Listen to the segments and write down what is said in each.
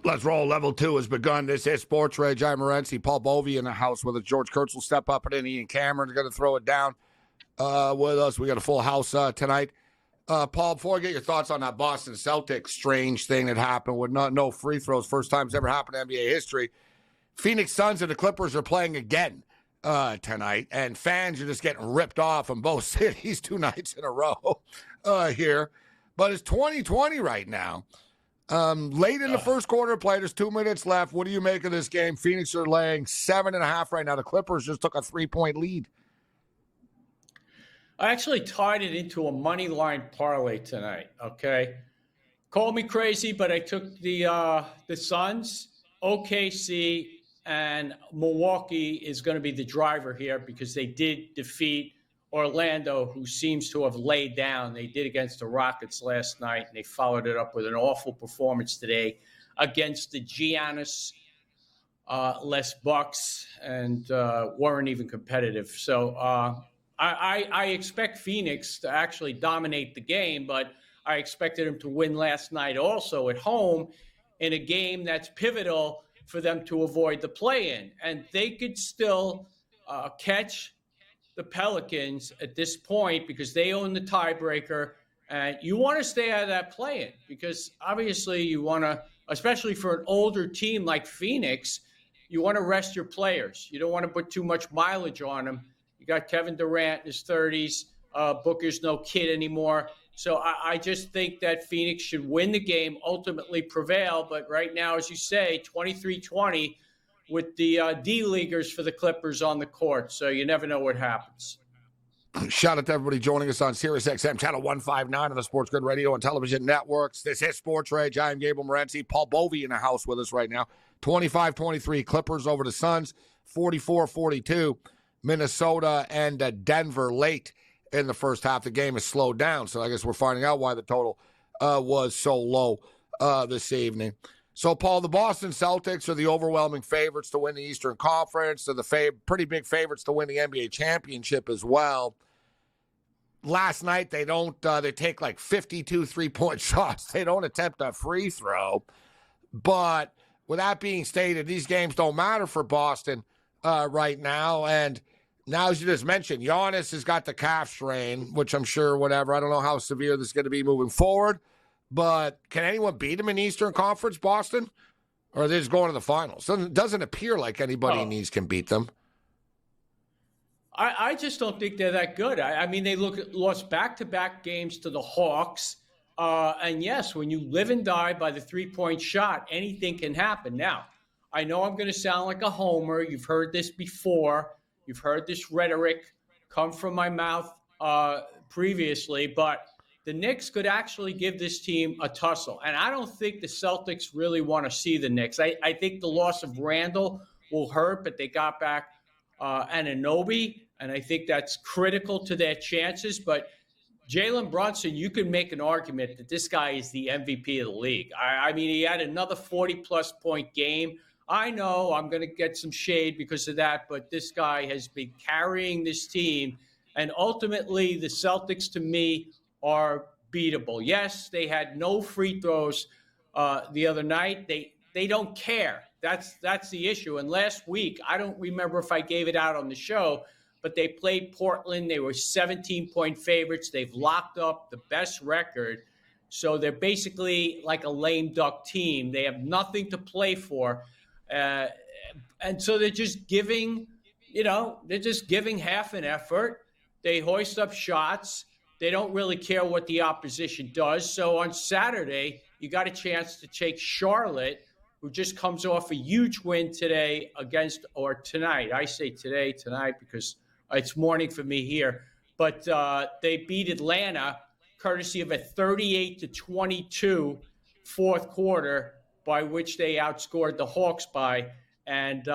Let's roll. Level 2 has begun. This is SportsRage. I'm Morency. Paul Bovey in the house with us. George Kurtz will step up, and then Ian Cameron's going to throw it down with us. We got a full house tonight. Paul, before I get your thoughts on that Boston Celtics strange thing that happened with no free throws, first time it's ever happened in NBA history. Phoenix Suns and the Clippers are playing again tonight, and fans are just getting ripped off in both cities 2 nights in a row here. But it's 2020 right now. Late in the first quarter of play, there's 2 minutes left. What do you make of this game? Phoenix are laying 7.5 right now. The Clippers just took a 3-point lead. I actually tied it into a money line parlay tonight, okay? Call me crazy, but I took the Suns, OKC, and Milwaukee is going to be the driver here because they did defeat Orlando, who seems to have laid down. They did against the Rockets last night, and they followed it up with an awful performance today against the Giannis less Bucks and weren't even competitive. So I expect Phoenix to actually dominate the game, but I expected them to win last night also at home in a game that's pivotal for them to avoid the play-in. And they could still catch the Pelicans at this point because they own the tiebreaker. And you want to stay out of that play-in because obviously you want to, especially for an older team like Phoenix, you want to rest your players. You don't want to put too much mileage on them. You got Kevin Durant in his 30s. Booker's no kid anymore. So I just think that Phoenix should win the game, ultimately prevail. But right now, as you say, 23-20 with the D-leaguers for the Clippers on the court. So you never know what happens. Shout out to everybody joining us on SiriusXM, channel 159 on the SportsGrid radio and television networks. This is SportsRage. I'm Gabriel Morency. Paul Bovey in the house with us right now. 25-23 Clippers over the Suns. 44-42 Minnesota and Denver late in the first half. The game has slowed down, so I guess we're finding out why the total was so low this evening. So, Paul, the Boston Celtics are the overwhelming favorites to win the Eastern Conference. They're the pretty big favorites to win the NBA championship as well. Last night, they take like 52 three-point shots. They don't attempt a free throw. But with that being stated, these games don't matter for Boston right now. And now, as you just mentioned, Giannis has got the calf strain, which I'm sure whatever. I don't know how severe this is going to be moving forward. But can anyone beat them in the Eastern Conference, Boston? Or are they just going to the finals? It doesn't appear like anybody in these can beat them. I just don't think they're that good. I mean, they lost back-to-back games to the Hawks. And yes, when you live and die by the three-point shot, anything can happen. Now, I know I'm going to sound like a homer. You've heard this before. You've heard this rhetoric come from my mouth previously, but the Knicks could actually give this team a tussle. And I don't think the Celtics really want to see the Knicks. I think the loss of Randall will hurt, but they got back Anunoby, and I think that's critical to their chances. But Jalen Brunson, you can make an argument that this guy is the MVP of the league. I mean, he had another 40-plus point game. I know I'm going to get some shade because of that, but this guy has been carrying this team. And ultimately, the Celtics, to me, are beatable. Yes, they had no free throws the other night. They don't care. That's the issue. And last week, I don't remember if I gave it out on the show, but they played Portland. They were 17-point favorites. They've locked up the best record. So they're basically like a lame duck team. They have nothing to play for. And so they're just giving half an effort. They hoist up shots. They don't really care what the opposition does. So on Saturday, you got a chance to take Charlotte, who just comes off a huge win today tonight. I say tonight, because it's morning for me here. But they beat Atlanta, courtesy of a 38-22 fourth quarter, by which they outscored the Hawks by. And,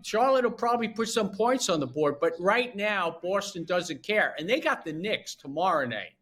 Charlotte will probably put some points on the board. But right now, Boston doesn't care. And they got the Knicks tomorrow night.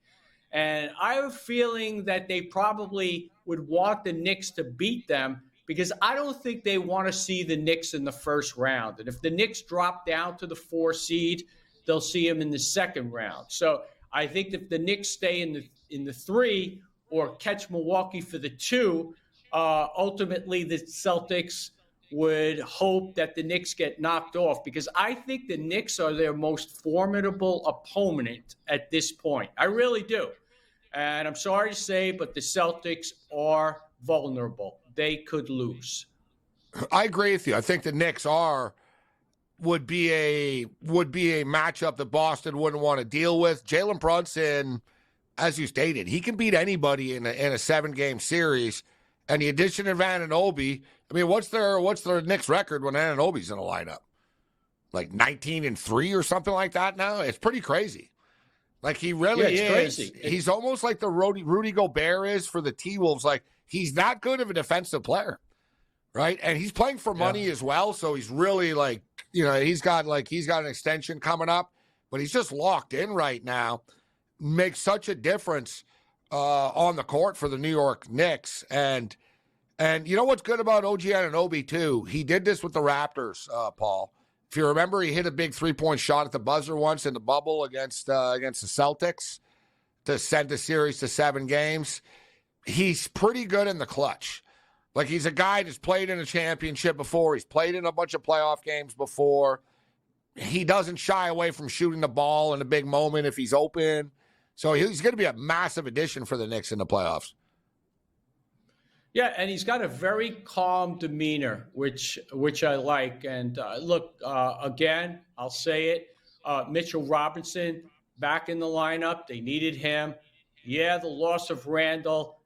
And I have a feeling that they probably would want the Knicks to beat them because I don't think they want to see the Knicks in the first round. And if the Knicks drop down to the 4 seed, they'll see them in the second round. So I think if the Knicks stay in the 3 or catch Milwaukee for the 2, ultimately the Celtics would hope that the Knicks get knocked off, because I think the Knicks are their most formidable opponent at this point. I really do. And I'm sorry to say, but the Celtics are vulnerable. They could lose. I agree with you. I think the Knicks would be a matchup that Boston wouldn't want to deal with. Jalen Brunson, as you stated, he can beat anybody in a 7-game series. And the addition of Anunoby, I mean, what's their Knicks record when Anunoby's in the lineup? Like 19-3 or something like that now? It's pretty crazy. Like, he really is. Crazy. He's almost like the Rudy Gobert is for the T-Wolves. Like, he's that good of a defensive player, right? And he's playing for money as well, so he's really like, he's got an extension coming up, but he's just locked in right now. Makes such a difference on the court for the New York Knicks. And you know what's good about OG Anunoby, too? He did this with the Raptors, Paul. If you remember, he hit a big three-point shot at the buzzer once in the bubble against the Celtics to send the series to 7 games. He's pretty good in the clutch. Like, he's a guy that's played in a championship before. He's played in a bunch of playoff games before. He doesn't shy away from shooting the ball in a big moment if he's open. So he's going to be a massive addition for the Knicks in the playoffs. Yeah, and he's got a very calm demeanor, which I like. And look, again, I'll say it, Mitchell Robinson back in the lineup. They needed him. Yeah, the loss of Randall,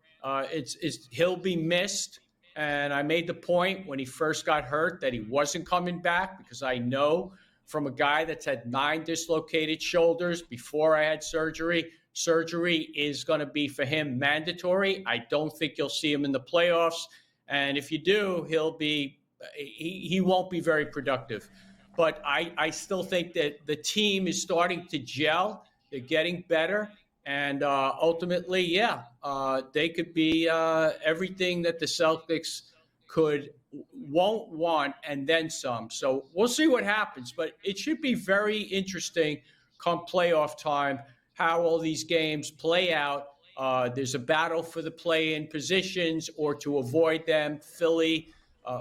he'll be missed. And I made the point when he first got hurt that he wasn't coming back, because I know from a guy that's had 9 dislocated shoulders before I had surgery. Surgery is going to be for him mandatory. I don't think you'll see him in the playoffs. And if you do, he won't be very productive. But I still think that the team is starting to gel. They're getting better. And ultimately, they could be everything that the Celtics won't want, and then some. So we'll see what happens. But it should be very interesting come playoff time how all these games play out. There's a battle for the play-in positions or to avoid them. Philly,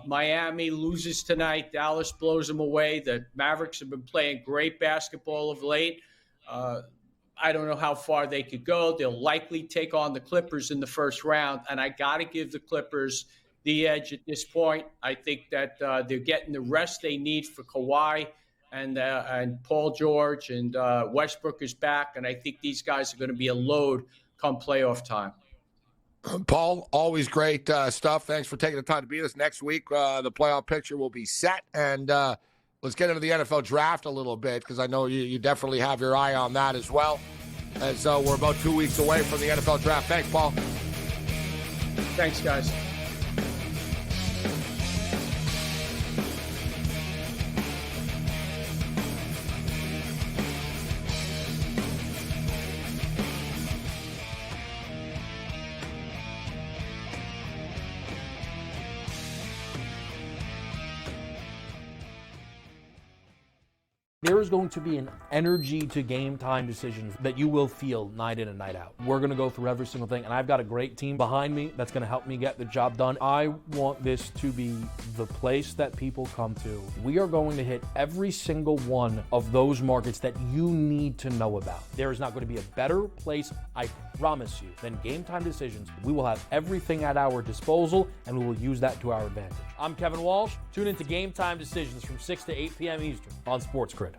Miami loses tonight. Dallas blows them away. The Mavericks have been playing great basketball of late. I don't know how far they could go. They'll likely take on the Clippers in the first round, and I got to give the Clippers the edge at this point. I think that they're getting the rest they need for Kawhi and Paul George, and Westbrook is back, and I think these guys are going to be a load come playoff time. Paul, always great stuff. Thanks for taking the time to be with us. Next week, the playoff picture will be set, and let's get into the NFL draft a little bit, because I know you definitely have your eye on that as well, as we're about 2 weeks away from the NFL draft. Thanks, Paul. Thanks, guys. There is going to be an energy to game time decisions that you will feel night in and night out. We're going to go through every single thing, and I've got a great team behind me that's going to help me get the job done. I want this to be the place that people come to. We are going to hit every single one of those markets that you need to know about. There is not going to be a better place, I promise you, than Game Time Decisions. We will have everything at our disposal, and we will use that to our advantage. I'm Kevin Walsh. Tune into Game Time Decisions from 6 to 8 p.m. Eastern on SportsGrid.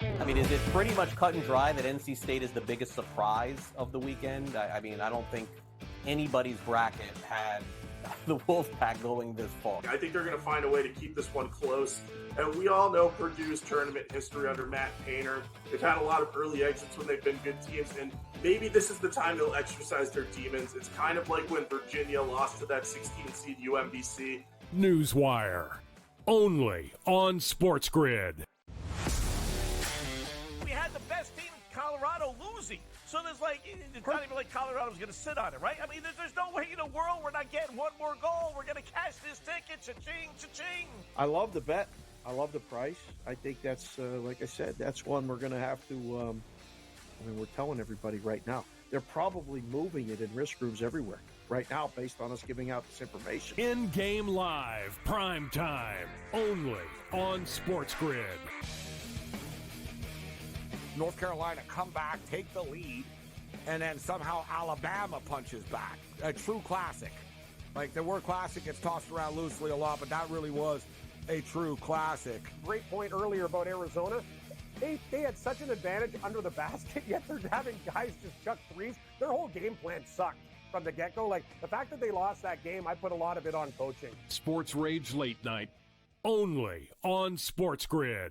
I mean, is it pretty much cut and dry that NC State is the biggest surprise of the weekend? I mean, I don't think anybody's bracket had the Wolfpack going this far. I think they're going to find a way to keep this one close. And we all know Purdue's tournament history under Matt Painter. They've had a lot of early exits when they've been good teams, and maybe this is the time they'll exercise their demons. It's kind of like when Virginia lost to that 16-seed UMBC. Newswire, only on SportsGrid. We had the best team in Colorado losing. So there's it's not even like Colorado's going to sit on it, right? I mean, there's no way in the world we're not getting one more goal. We're going to cash this ticket. Cha-ching, cha-ching. I love the bet. I love the price. I think that's, like I said, that's one we're going to have to, we're telling everybody right now. They're probably moving it in risk rooms everywhere. right now based on us giving out this information. In-game live, prime time, only on SportsGrid. North Carolina come back, take the lead, and then somehow Alabama punches back. A true classic. Like, the word classic gets tossed around loosely a lot, but that really was a true classic. Great point earlier about Arizona. They had such an advantage under the basket, yet they're having guys just chuck threes. Their whole game plan sucked from the get-go. Like, the fact that they lost that game, I put a lot of it on coaching. SportsRage Late Night, only on SportsGrid.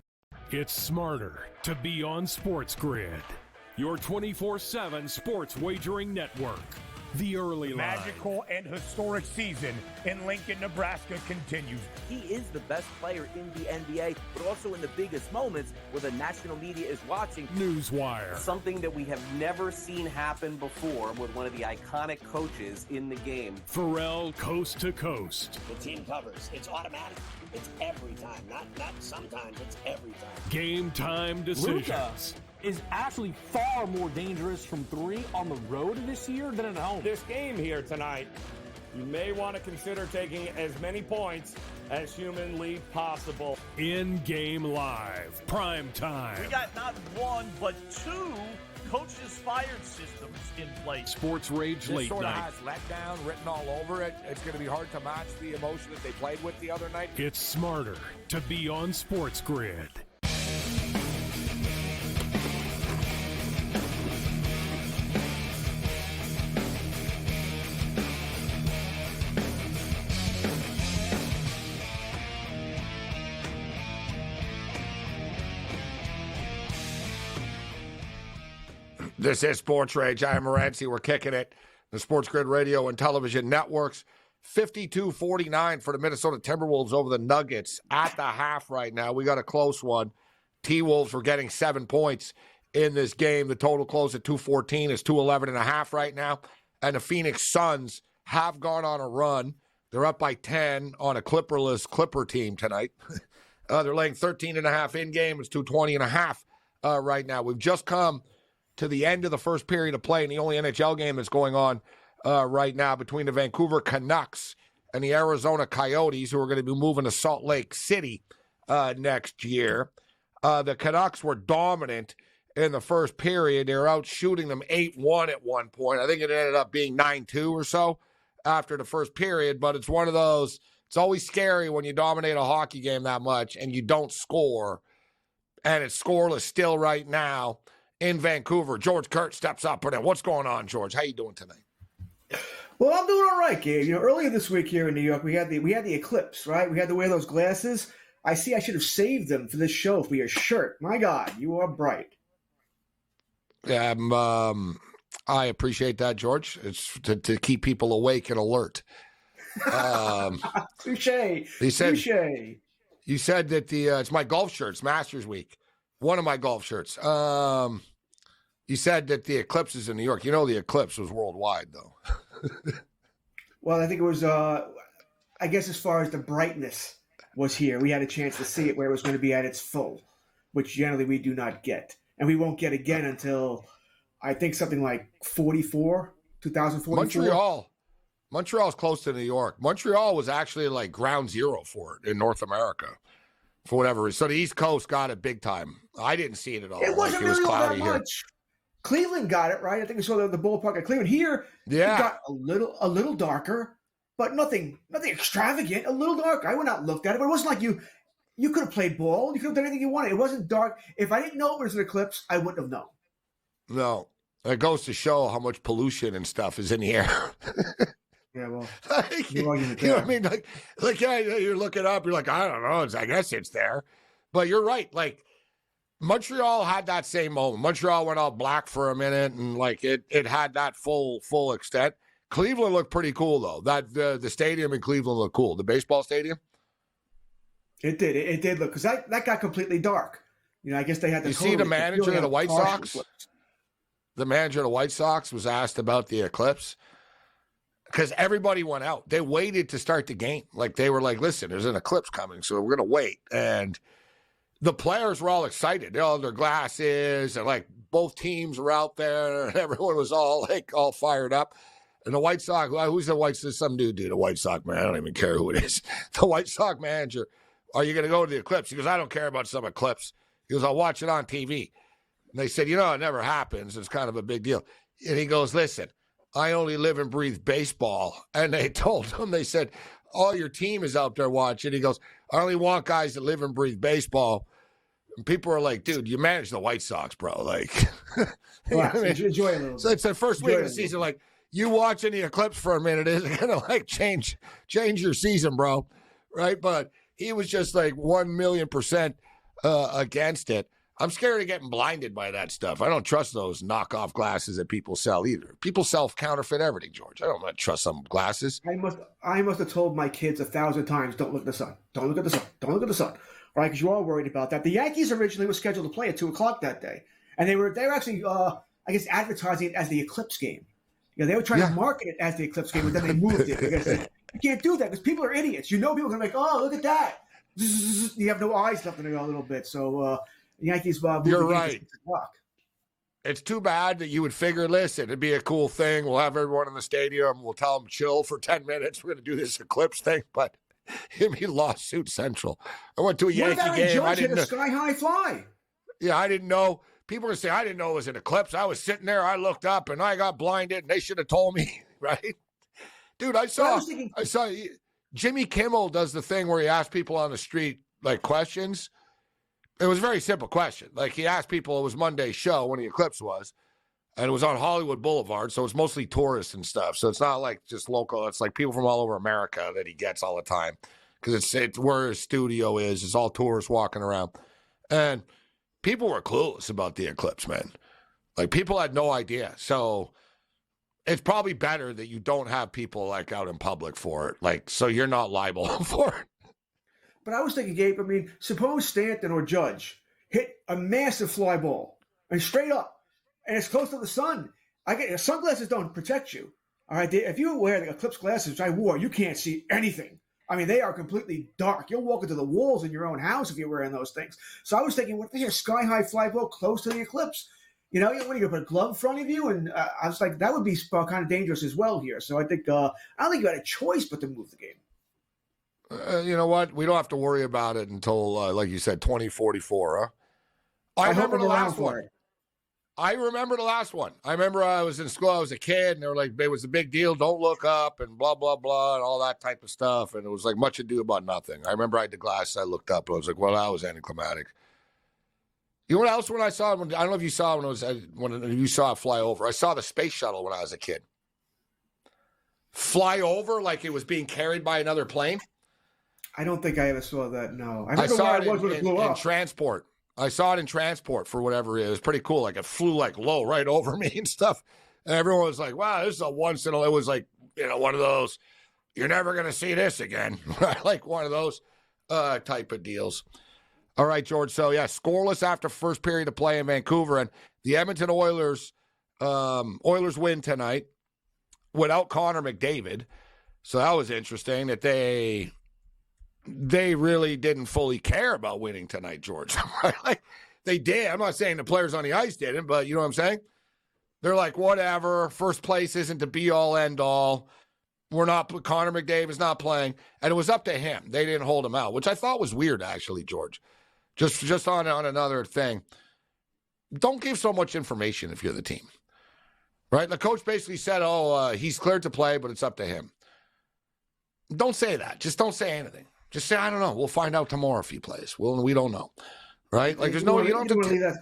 It's smarter to be on SportsGrid, your 24/7 sports wagering network. The early line. Magical and historic season in Lincoln, Nebraska continues. He is the best player in the NBA, but also in the biggest moments where the national media is watching. Newswire. Something that we have never seen happen before with one of the iconic coaches in the game. Pharrell, coast to coast. The team covers. It's automatic. It's every time. Not sometimes. It's every time. Game time decisions. Luka is actually far more dangerous from three on the road this year than at home. This game here tonight, you may want to consider taking as many points as humanly possible. In-game live, prime time. We got not one, but two coaches fired systems in place. SportsRage Late Sort of Night. has letdown written all over it. It's going to be hard to match the emotion that they played with the other night. It's smarter to be on SportsGrid. This is Sports Rage. I am Morency. We're kicking it. The SportsGrid radio and television networks. 52-49 for the Minnesota Timberwolves over the Nuggets at the half right now. We got a close one. T-Wolves were getting 7 points in this game. The total closed at 214. It's 211.5 right now. And the Phoenix Suns have gone on a run. They're up by 10 on a Clipperless Clipper team tonight. They're laying 13.5 in-game. It's 220.5 right now. We've just come to the end of the first period of play, and the only NHL game that's going on right now between the Vancouver Canucks and the Arizona Coyotes, who are going to be moving to Salt Lake City next year. The Canucks were dominant in the first period. They were out shooting them 8-1 at one point. I think it ended up being 9-2 or so after the first period, but it's one of those, it's always scary when you dominate a hockey game that much and you don't score, and it's scoreless still right now in Vancouver. George Kurt steps up. What's going on, George? How you doing tonight? Well, I'm doing all right, Gabe. Earlier this week here in New York, we had the eclipse, right? We had to wear those glasses. I should have saved them for this show for your shirt. My God, you are bright. I appreciate that, George. It's to keep people awake and alert. Touche. Touche. You said that it's my golf shirts, Masters Week. One of my golf shirts. You said that the eclipse is in New York. You know the eclipse was worldwide, though. Well, I think it was, I guess as far as the brightness was here, we had a chance to see it where it was going to be at its full, which generally we do not get. And we won't get again until, I think, something like 2044. Montreal's close to New York. Montreal was actually like ground zero for it in North America. For whatever reason. So the East Coast got it big time. I didn't see it at all. It wasn't it was really all cloudy that here. much. Cleveland got it, right? I think we saw the ballpark at Cleveland. Here, it got a little darker, but nothing extravagant, a little darker. I went out and looked at it, but it wasn't like you could have played ball. You could have done anything you wanted. It wasn't dark. If I didn't know it was an eclipse, I wouldn't have known. No. It goes to show how much pollution and stuff is in the air. Yeah, well, you know what I mean? Like you look it up, you're like, I don't know. I guess it's there. But you're right. Like, Montreal had that same moment. Montreal went all black for a minute, and like it had that full extent. Cleveland looked pretty cool, though. That the stadium in Cleveland looked cool. The baseball stadium? It did. It did look, because that got completely dark. I guess they had to. You see the manager of the White Sox? The manager of the White Sox was asked about the eclipse. Because everybody went out. They waited to start the game. Like, they were like, listen, there's an eclipse coming, so we're going to wait. And the players were all excited. They all had their glasses, and, like, both teams were out there, and everyone was all fired up. And the White Sox, who's the White Sox? Some dude, the White Sox man. I don't even care who it is. The White Sox manager. Are you going to go to the eclipse? He goes, I don't care about some eclipse. He goes, I'll watch it on TV. And they said, it never happens. It's kind of a big deal. And he goes, listen, I only live and breathe baseball. And they told him, they said, all your team is out there watching. He goes, I only want guys that live and breathe baseball. And people are like, dude, you manage the White Sox, bro. Like, enjoy a little. So it's the first week of the season. Like, you watching the eclipse for a minute isn't going to like change your season, bro. Right? But he was just like 1,000,000% against it. I'm scared of getting blinded by that stuff. I don't trust those knockoff glasses that people sell either. People sell counterfeit everything, George. I don't trust some glasses. I must have told my kids 1,000 times, don't look at the sun. Don't look at the sun. Don't look at the sun. Right? Because you're all worried about that. The Yankees originally were scheduled to play at 2 o'clock that day. And they were actually, advertising it as the eclipse game. They were trying to market it as the eclipse game, but then they moved it. Because you can't do that because people are idiots. People are going to be like, oh, look at that. You have no eyes left in a little bit. So, the Yankees moved You're the game right. to 6 o'clock. It's too bad that you would figure, listen, it'd be a cool thing. We'll have everyone in the stadium. We'll tell them chill for 10 minutes. We're going to do this eclipse thing. But it'd be lawsuit central. I went to a Yankee game. I didn't hit a sky-high fly. Yeah, I didn't know. People are going to say, I didn't know it was an eclipse. I was sitting there. I looked up, and I got blinded, and they should have told me, right? Dude, I saw Jimmy Kimmel does the thing where he asks people on the street, like, questions. It was a very simple question. Like, he asked people, it was Monday's show when the eclipse was, and it was on Hollywood Boulevard, so it's mostly tourists and stuff. So it's not like just local. It's like people from all over America that he gets all the time because it's where his studio is. It's all tourists walking around. And people were clueless about the eclipse, man. Like, people had no idea. So it's probably better that you don't have people, like, out in public for it. Like, so you're not liable for it. But I was thinking, Gabe, suppose Stanton or Judge hit a massive fly ball and straight up, and it's close to the sun. Sunglasses don't protect you. All right, if you wear the eclipse glasses, which I wore, you can't see anything. They are completely dark. You'll walk into the walls in your own house if you're wearing those things. So I was thinking, what if they hit a sky-high fly ball close to the eclipse? When you put a glove in front of you, and I was like, that would be kind of dangerous as well here. So I think I don't think you had a choice but to move the game. You know what? We don't have to worry about it until, like you said, 2044. Huh? I remember the last one. I remember I was in school. I was a kid, and they were like, it was a big deal. Don't look up, and blah, blah, blah, and all that type of stuff. And it was like much ado about nothing. I remember I had the glasses. I looked up, and I was like, well, that was anticlimactic. You know what else when I saw it? I don't know if you saw it when you saw it fly over. I saw the space shuttle when I was a kid. Fly over like it was being carried by another plane. I don't think I ever saw that, no. I saw it in transport. I saw it in transport for whatever it is. It was pretty cool. Like, it flew, like, low right over me and stuff. And everyone was like, wow, this is a once in a... It was like, one of those, you're never going to see this again. Like one of those type of deals. All right, George. So, yeah, scoreless after first period of play in Vancouver. And the Edmonton Oilers win tonight without Connor McDavid. So that was interesting that they really didn't fully care about winning tonight, George. Like, they did. I'm not saying the players on the ice didn't, but you know what I'm saying? They're like, whatever. First place isn't the be-all, end-all. Connor McDavid's not playing. And it was up to him. They didn't hold him out, which I thought was weird, actually, George. Just on another thing. Don't give so much information if you're the team. Right? The coach basically said, he's cleared to play, but it's up to him. Don't say that. Just don't say anything. Just say, I don't know. We'll find out tomorrow if he plays. We don't know. Right? Like, there's no, you don't have to.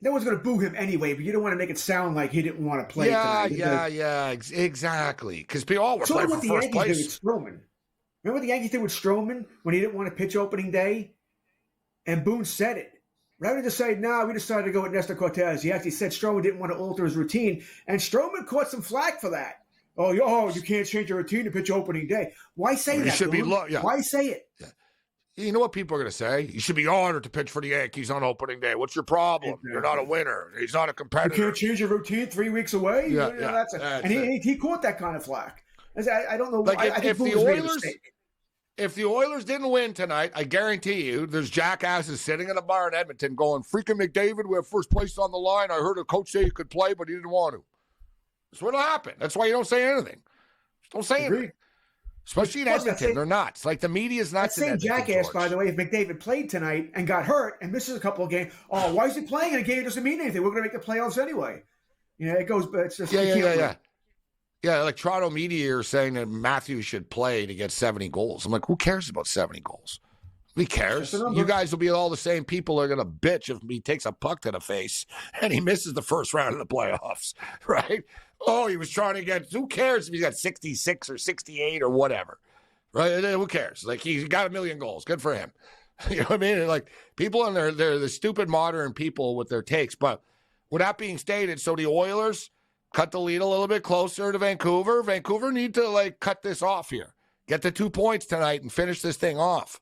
No one's going to boo him anyway, but you don't want to make it sound like he didn't want to play tonight. Yeah, exactly. Because we all were playing for first place. Remember what the Yankees did with Stroman when he didn't want to pitch opening day? And Boone said it. Rather than say, we decided to go with Nestor Cortez. He actually said Stroman didn't want to alter his routine, and Stroman caught some flack for that. Oh, you can't change your routine to pitch opening day. Why say that? Should be Why say it? Yeah. You know what people are going to say? You should be honored to pitch for the Yankees on opening day. What's your problem? Exactly. You're not a winner. He's not a competitor. You can't change your routine 3 weeks away? Yeah. And he caught that kind of flack. I don't know. Like I think Boone's made a mistake. If the Oilers didn't win tonight, I guarantee you there's jackasses sitting in a bar in Edmonton going, freaking McDavid, we have first place on the line. I heard a coach say he could play, but he didn't want to. That's what'll happen. That's why you don't say anything. Just don't say anything. Especially in Edmonton, they're nuts. Like, the media's nuts. That same jackass, George. by the way, if McDavid played tonight and got hurt and misses a couple of games, why is he playing in a game that doesn't mean anything? We're going to make the playoffs anyway. It goes, but it's just Yeah, like Toronto media are saying that Matthews should play to get 70 goals. I'm like, who cares about 70 goals? Who cares? You guys will be all the same people are going to bitch if he takes a puck to the face and he misses the first round of the playoffs, right? Oh, he was trying to get – who cares if he's got 66 or 68 or whatever, right? Who cares? Like, he's got 1 million goals. Good for him. You know what I mean? Like, people, and they're the stupid modern people with their takes. But with that being stated, so the Oilers – cut the lead a little bit closer to Vancouver. Vancouver need to, cut this off here. Get the 2 points tonight and finish this thing off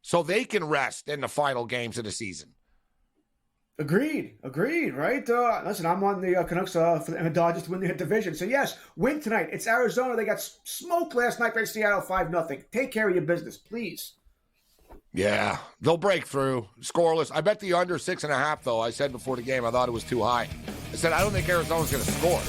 so they can rest in the final games of the season. Agreed, right? Listen, I'm on the Canucks and the Dodgers to win the division. So, yes, win tonight. It's Arizona. They got smoked last night by Seattle 5-0. Take care of your business, please. Yeah, they'll break through. Scoreless. I bet the under 6.5, though. I said before the game I thought it was too high. I said I don't think Arizona's going to score.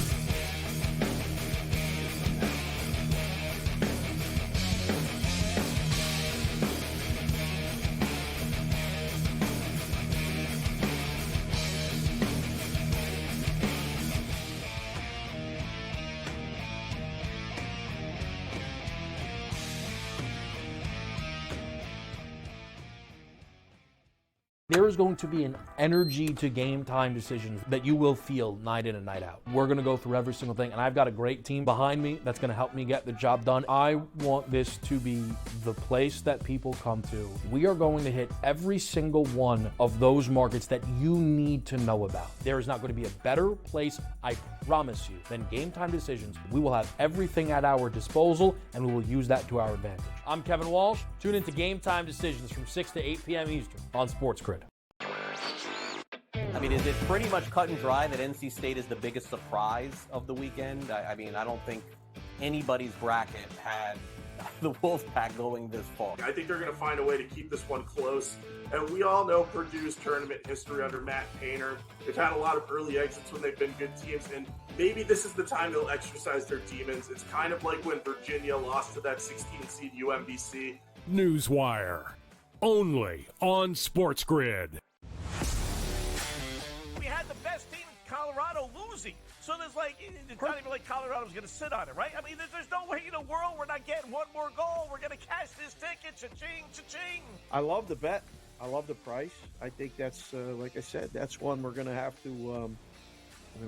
There is going to be an energy to game time decisions that you will feel night in and night out. We're going to go through every single thing, and I've got a great team behind me that's going to help me get the job done. I want this to be the place that people come to. We are going to hit every single one of those markets that you need to know about. There is not going to be a better place, I promise you, than Game Time Decisions. We will have everything at our disposal, and we will use that to our advantage. I'm Kevin Walsh. Tune into Game Time Decisions from 6 to 8 p.m. Eastern on SportsGrid. I mean, is it pretty much cut and dry that NC State is the biggest surprise of the weekend? I mean, I don't think anybody's bracket had the Wolfpack going this far. I think they're going to find a way to keep this one close. And we all know Purdue's tournament history under Matt Painter. They've had a lot of early exits when they've been good teams, and maybe this is the time they'll exercise their demons. It's kind of like when Virginia lost to that 16-seed UMBC. Newswire, only on SportsGrid. We had the best team in Colorado losing. So there's it's not even like Colorado's going to sit on it, right? I mean, there's no way in the world we're not getting one more goal. We're going to cash this ticket. Cha-ching, cha-ching. I love the bet. I love the price. I think that's, like I said, that's one we're going to have to,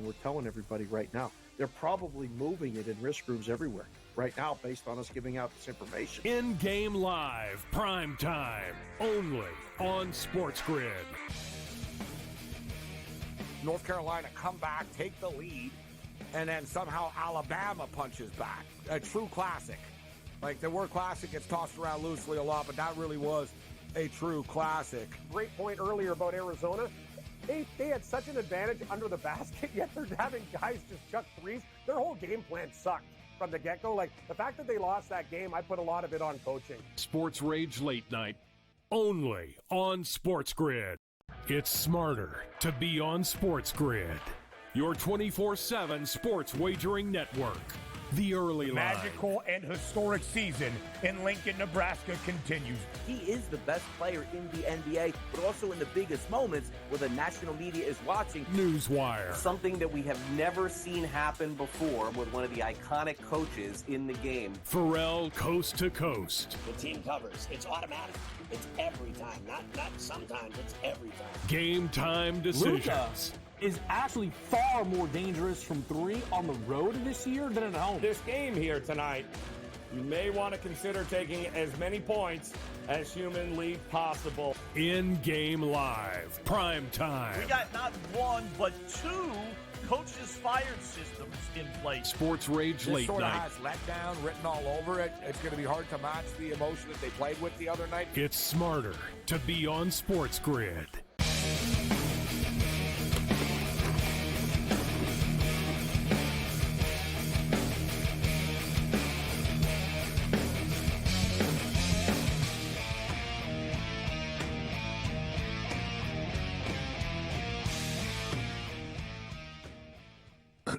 we're telling everybody right now. They're probably moving it in risk rooms everywhere right now based on us giving out this information. In-game live, prime time, only on SportsGrid. North Carolina come back, take the lead, and then somehow Alabama punches back. A true classic. Like, the word classic gets tossed around loosely a lot, but that really was a true classic. Great point earlier about Arizona. They had such an advantage under the basket, yet they're having guys just chuck threes. Their whole game plan sucked from the get-go. Like, the fact that they lost that game, I put a lot of it on coaching. SportsRage Late Night, only on SportsGrid. It's smarter to be on SportsGrid, your 24/7 sports wagering network. The early line. Magical and historic season in Lincoln, Nebraska continues. He is the best player in the NBA, but also in the biggest moments where the national media is watching. Newswire. Something that we have never seen happen before with one of the iconic coaches in the game. Pharrell coast to coast. The team covers. It's automatic. It's every time. Not sometimes. It's every time. Game time decisions. Luka is actually far more dangerous from three on the road this year than at home. This game here tonight, you may want to consider taking as many points as humanly possible. In-game live, prime time. We got not one, but two coaches fired systems in place. SportsRage Late sort Night. Of has letdown written all over it. It's going to be hard to match the emotion that they played with the other night. It's smarter to be on SportsGrid.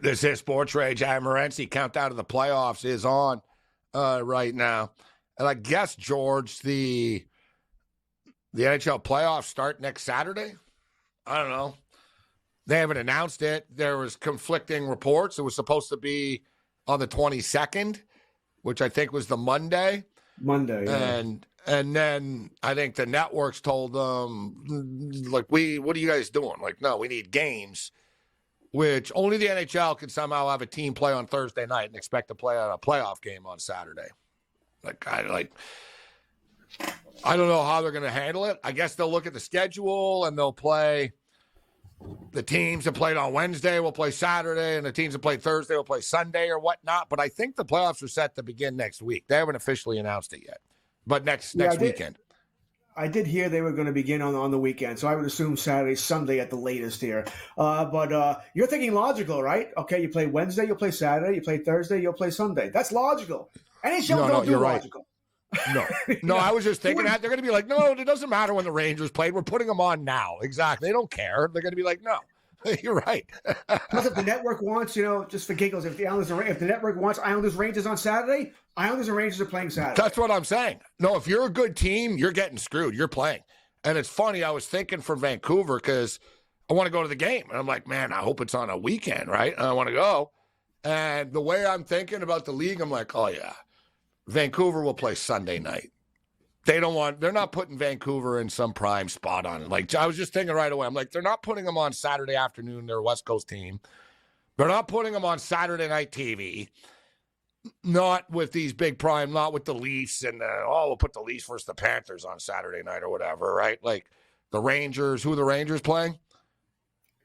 This is Sports Rage. I'm Morency. Countdown to the playoffs is on right now. And I guess, George, the NHL playoffs start next Saturday? I don't know. They haven't announced it. There was conflicting reports. It was supposed to be on the 22nd, which I think was the Monday. Yeah. And then I think the networks told them, like, what are you guys doing? Like, no, we need games, which only the NHL can somehow have a team play on Thursday night and expect to play on a playoff game on Saturday. I don't know how they're going to handle it. I guess they'll look at the schedule and they'll play the teams that played on Wednesday will play Saturday, and the teams that played Thursday will play Sunday or whatnot. But I think the playoffs are set to begin next week. They haven't officially announced it yet, but next weekend. I did hear they were going to begin on the weekend, so I would assume Saturday, Sunday at the latest here. But you're thinking logical, right? Okay, you play Wednesday, you'll play Saturday. You play Thursday, you'll play Sunday. That's logical. NHL don't do logical. No, I was just thinking that. They're going to be like, no, it doesn't matter when the Rangers played. We're putting them on now. Exactly. They don't care. They're going to be like, no, you're right. Plus, if the network wants, just for giggles, if the network wants Islanders Rangers on Saturday, Islanders and Rangers are playing Saturday. That's what I'm saying. No, if you're a good team, you're getting screwed. You're playing. And it's funny. I was thinking for Vancouver because I want to go to the game. And I'm like, man, I hope it's on a weekend, right? And I want to go. And the way I'm thinking about the league, I'm like, oh, yeah. Vancouver will play Sunday night. They're not putting Vancouver in some prime spot on it. Like, I was just thinking right away, I'm like, they're not putting them on Saturday afternoon, they're a West Coast team. They're not putting them on Saturday night TV. Not with these big prime, not with the Leafs and, we'll put the Leafs versus the Panthers on Saturday night or whatever, right? Like, the Rangers, who are the Rangers playing?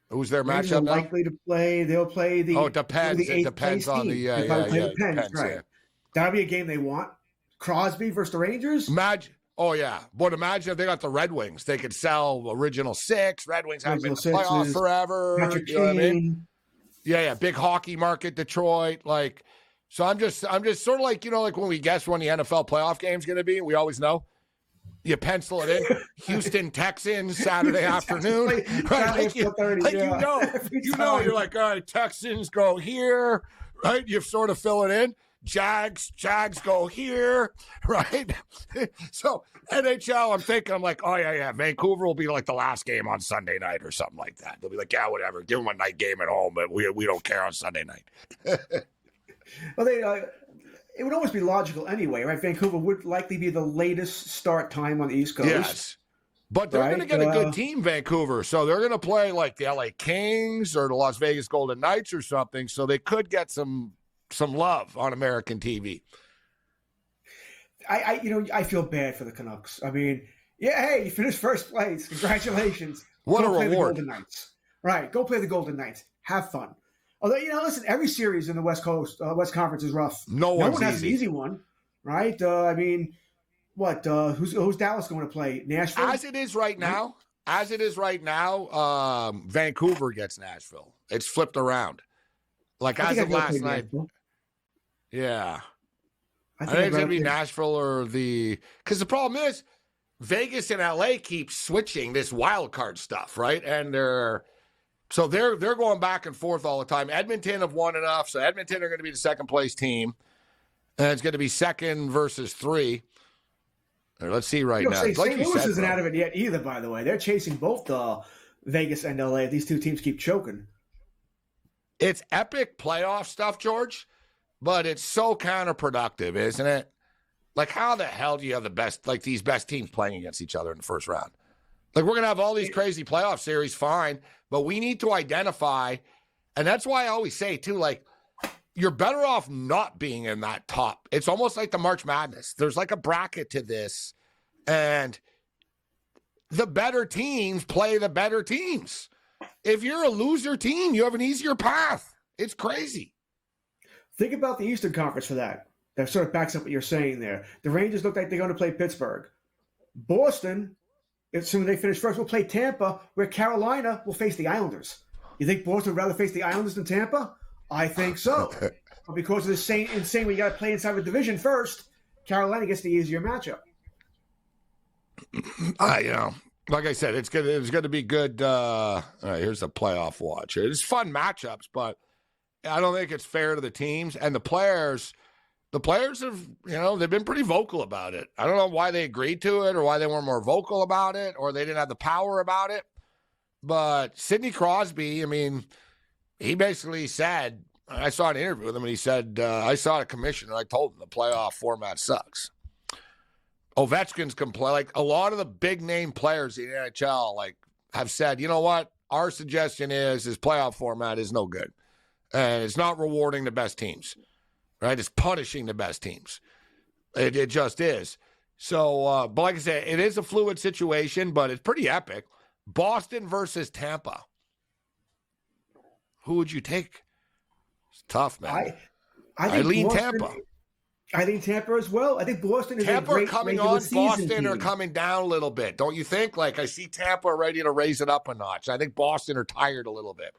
Who's their Rangers matchup are likely to play, they'll play the... Oh, it depends. It depends on the... It depends, right. Yeah. That'll be a game they want. Crosby versus the Rangers? Imagine if they got the Red Wings. They could sell original six. Red Wings haven't been in the playoffs forever. Patrick you know what I mean? Yeah. Big hockey market, Detroit. Like, so I'm just sort of like, like when we guess when the NFL playoff game's going to be, we always know. You pencil it in. Houston Texans Saturday afternoon. Right? You're like, all right, Texans go here, right? You sort of fill it in. Jags go here, right? So NHL, I'm like, oh yeah, Vancouver will be like the last game on Sunday night or something like that. They'll be like, yeah, whatever, give them a night game at home, but we don't care on Sunday night. Well, it would almost be logical anyway, right? Vancouver would likely be the latest start time on the East Coast. Yes, but they're going to get a good team, Vancouver. So they're going to play like the LA Kings or the Las Vegas Golden Knights or something. So they could get some love on American TV. I feel bad for the Canucks. I mean, hey, you finished first place. Congratulations. What go a play reward. The Golden Knights. Right, go play the Golden Knights. Have fun. Although, listen, every series in the West Coast, West Conference is rough. No one has an easy one, right? I mean, what? Who's Dallas going to play? Nashville? As it is right now, Vancouver gets Nashville. It's flipped around. Like as of last night. Nashville. Yeah. I think it's going to be Nashville or because the problem is Vegas and LA keep switching this wild card stuff, right? And they're going back and forth all the time. Edmonton have won enough, so Edmonton are going to be the second place team. And it's going to be second versus 3. Let's see right now. St. Louis isn't out of it yet either, by the way. They're chasing both Vegas and LA. These two teams keep choking. It's epic playoff stuff, George, but it's so counterproductive, isn't it? Like, how the hell do you have these best teams playing against each other in the first round? Like, we're going to have all these crazy playoff series, fine, but we need to identify, and that's why I always say, too, like, you're better off not being in that top. It's almost like the March Madness. There's like a bracket to this, and the better teams play the better teams. If you're a loser team, you have an easier path. It's crazy. Think about the Eastern Conference for that. That sort of backs up what you're saying there. The Rangers look like they're going to play Pittsburgh. Boston, assuming they finish first, will play Tampa, where Carolina will face the Islanders. You think Boston would rather face the Islanders than Tampa? I think so. But because of the insane, we got to play inside the division first, Carolina gets the easier matchup. Like I said, it's going to be good. All right, here's the playoff watch. It's fun matchups, but I don't think it's fair to the teams and the players. The players have, they've been pretty vocal about it. I don't know why they agreed to it or why they weren't more vocal about it or they didn't have the power about it. But Sidney Crosby, he basically said, I saw an interview with him, and he said, I saw a commissioner, I told him the playoff format sucks. Ovechkin's complain. Like, a lot of the big-name players in the NHL, have said, you know what? Our suggestion is this playoff format is no good. And it's not rewarding the best teams, right? It's punishing the best teams. It just is. So, but like I said, it is a fluid situation, but it's pretty epic. Boston versus Tampa. Who would you take? It's tough, man. I lean Boston, Tampa. I think Tampa as well. I think Boston is Tampa a great coming regular on, season Boston team. are coming down a little bit. Don't you think? I see Tampa ready to raise it up a notch. I think Boston are tired a little bit.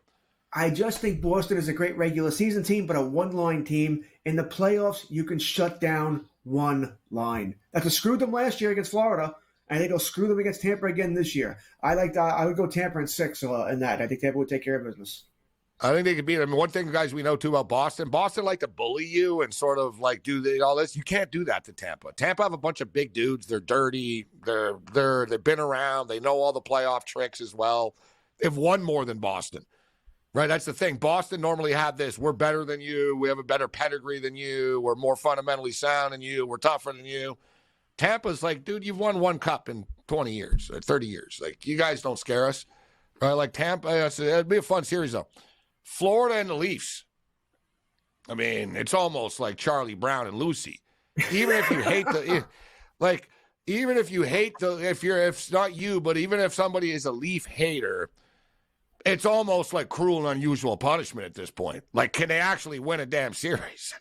I just think Boston is a great regular season team, but a one-line team. In the playoffs, you can shut down one line. That's what screwed them last year against Florida. I think it'll screw them against Tampa again this year. I would go Tampa in 6 in that. I think Tampa would take care of business. I think they could beat them. One thing, guys, we know too about Boston like to bully you and sort of do all this. You can't do that to Tampa. Tampa have a bunch of big dudes. They're dirty. They've been around. They know all the playoff tricks as well. They've won more than Boston, right? That's the thing. Boston normally have this. We're better than you. We have a better pedigree than you. We're more fundamentally sound than you. We're tougher than you. Tampa's like, dude, you've won one cup in 20 years, or 30 years. You guys don't scare us, right? Tampa, it'd be a fun series though. Florida and the Leafs. It's almost like Charlie Brown and Lucy. Even if you hate if it's not you, but even if somebody is a Leaf hater, it's almost like cruel and unusual punishment at this point. Can they actually win a damn series?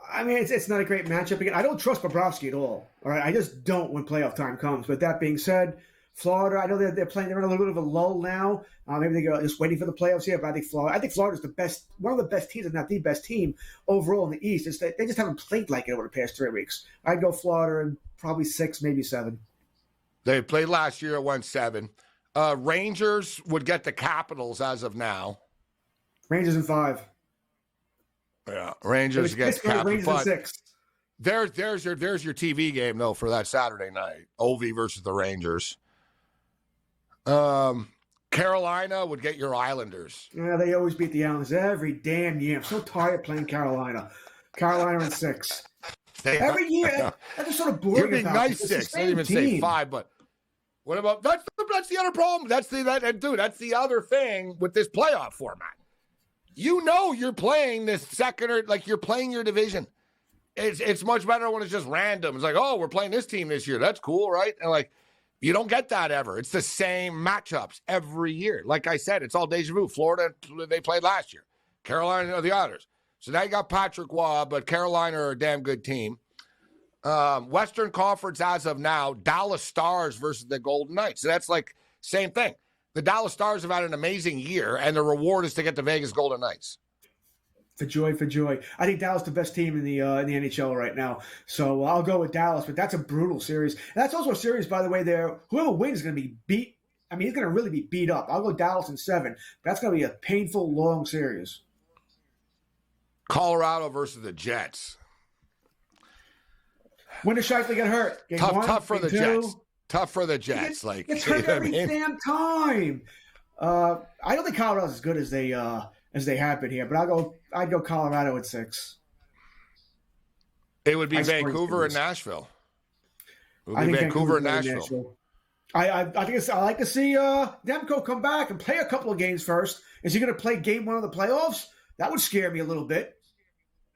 It's not a great matchup. Again, I don't trust Bobrovsky at all. All right, I just don't when playoff time comes. But that being said, Florida, I know they're playing. They're in a little bit of a lull now. Maybe they're just waiting for the playoffs here. But I think Florida's the best, one of the best teams, if not the best team overall in the East. It's that they just haven't played like it over the past 3 weeks. I'd go Florida in probably 6, maybe 7. They played last year. It went 7. Rangers would get the Capitals as of now. Rangers in 5. Yeah, Rangers against Capitals. Rangers in 6. There's your TV game though for that Saturday night. Ovi versus the Rangers. Carolina would get your Islanders. Yeah, they always beat the Islanders every damn year. I'm so tired of playing Carolina. Carolina in 6. Every year. That's just sort of boring. You're being nice 6. I didn't even say 5, but what about that's the other problem. That's the other thing with this playoff format. You're playing this second or you're playing your division. It's much better when it's just random. It's we're playing this team this year. That's cool, right? And you don't get that ever. It's the same matchups every year. Like I said, it's all deja vu. Florida, they played last year. Carolina are the others. So now you got Patrick Waugh, but Carolina are a damn good team. Western Conference as of now, Dallas Stars versus the Golden Knights. So that's same thing. The Dallas Stars have had an amazing year, and the reward is to get the Vegas Golden Knights. For joy. I think Dallas is the best team in the NHL right now. So I'll go with Dallas, but that's a brutal series. And that's also a series, by the way, there. Whoever wins is going to be beat. He's going to really be beat up. I'll go Dallas in 7. That's going to be a painful, long series. Colorado versus the Jets. When does Scheifele get hurt? Game 1, tough for the 2? Jets. Tough for the Jets. It's hurt every damn time. I don't think Colorado's as good as they have been here, but I'd go Colorado at 6. It would be Vancouver and Nashville. It would be Vancouver and Nashville. I think I like to see Demko come back and play a couple of games first. Is he going to play game 1 of the playoffs? That would scare me a little bit.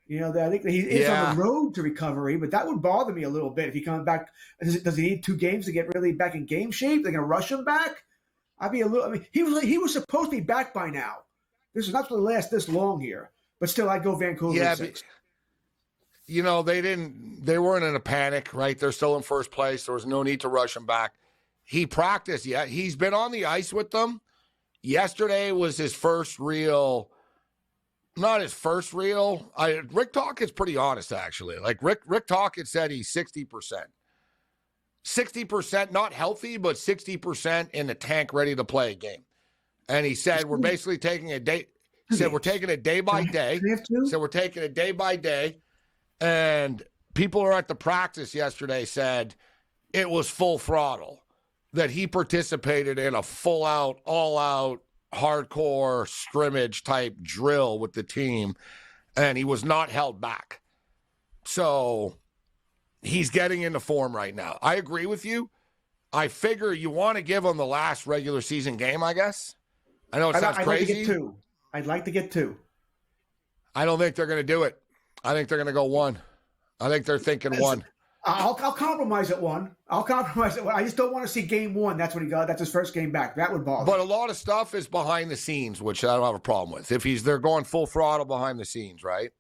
I think that he is on the road to recovery, but that would bother me a little bit if he comes back. Does he need 2 games to get really back in game shape? They're going to rush him back? I'd be a little. He was supposed to be back by now. This is not going to last this long here, but still, I'd go Vancouver at 6. They weren't in a panic, right? They're still in first place. There was no need to rush him back. He practiced. Yeah, he's been on the ice with them. Yesterday was his first real. Not his first real. Rick Tocchet's pretty honest, actually. Rick Tocchet said he's 60%. 60% not healthy, but 60% in the tank ready to play a game. And he said, we're basically taking a day. Said we're taking it day by day. Said we're taking it day by day. And people who are at the practice yesterday said it was full throttle, that he participated in a full-out, all-out, hardcore scrimmage-type drill with the team, and he was not held back. So he's getting into form right now. I agree with you. I figure you want to give him the last regular season game, I guess. I know it sounds crazy. I'd like to get two. I don't think they're going to do it. I think they're going to go one. I think they're thinking one. I'll compromise at one. I just don't want to see game one. That's what he got. That's his first game back. That would bother me. But a lot of stuff is behind the scenes, which I don't have a problem with. If they're going full throttle behind the scenes, right?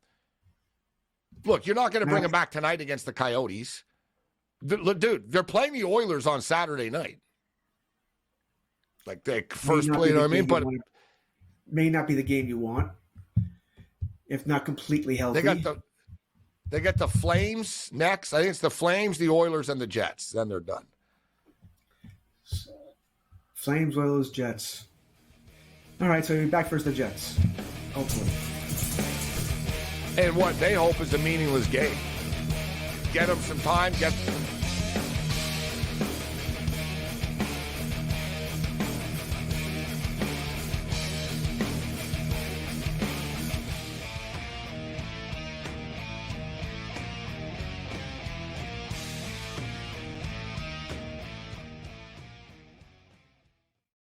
Look, you're not going to bring him back tonight against the Coyotes. Dude, they're playing the Oilers on Saturday night. Like they first play, you know what I mean? But may not be the game you want, if not completely healthy. They got the Flames next. I think it's the Flames, the Oilers, and the Jets. Then they're done. Flames, Oilers, Jets. All right, so you're back first the Jets. Hopefully. And what they hope is a meaningless game. Get them some time.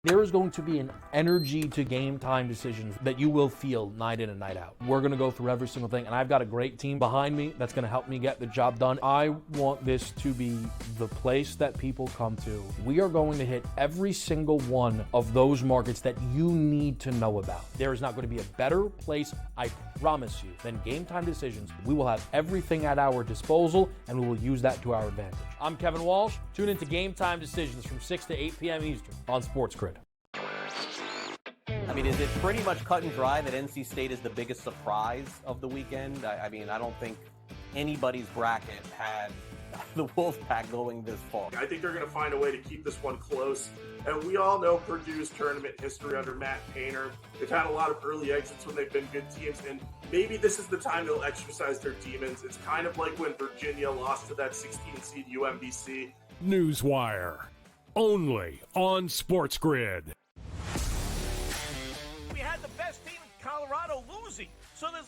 There is going to be an energy to game time decisions that you will feel night in and night out. We're going to go through every single thing, and I've got a great team behind me that's going to help me get the job done. I want this to be the place that people come to. We are going to hit every single one of those markets that you need to know about. There is not going to be a better place, I promise you, than Game Time Decisions. We will have everything at our disposal, and we will use that to our advantage. I'm Kevin Walsh. Tune into Game Time Decisions from 6 to 8 p.m. Eastern on SportsGrid. I mean, is it pretty much cut and dry that NC State is the biggest surprise of the weekend? I mean, I don't think anybody's bracket had the Wolfpack going this far. I think they're going to find a way to keep this one close. And we all know Purdue's tournament history under Matt Painter. They've had a lot of early exits when they've been good teams, and maybe this is the time they'll exercise their demons. It's kind of like when Virginia lost to that 16 seed UMBC. Newswire, only on SportsGrid. We had the best team in Colorado losing. So there's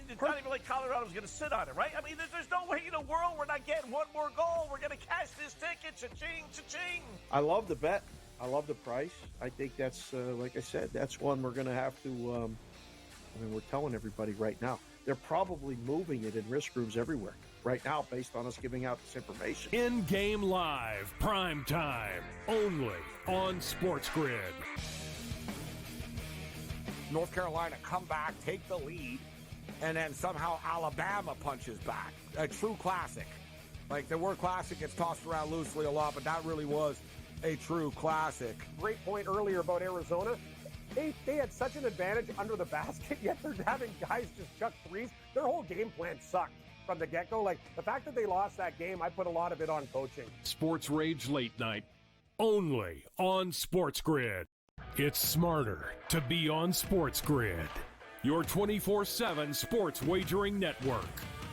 it's not even like Colorado's going to sit on it, right? I mean, there's no way in the world we're not getting one more goal. We're going to cash this ticket. Cha-ching, cha-ching. I love the bet. I love the price. I think that's, like I said, that's one we're going to have to, we're telling everybody right now. They're probably moving it in risk rooms everywhere right now based on us giving out this information. In-game live, prime time, only on SportsGrid. North Carolina come back, take the lead, and then somehow Alabama punches back. A true classic. Like, the word classic gets tossed around loosely a lot, but that really was a true classic. Great point earlier about Arizona. They had such an advantage under the basket, yet they're having guys just chuck threes. Their whole game plan sucked from the get-go. Like, the fact that they lost that game, I put a lot of it on coaching. SportsRage Late Night, only on SportsGrid. It's smarter to be on SportsGrid, your 24/7 sports wagering network.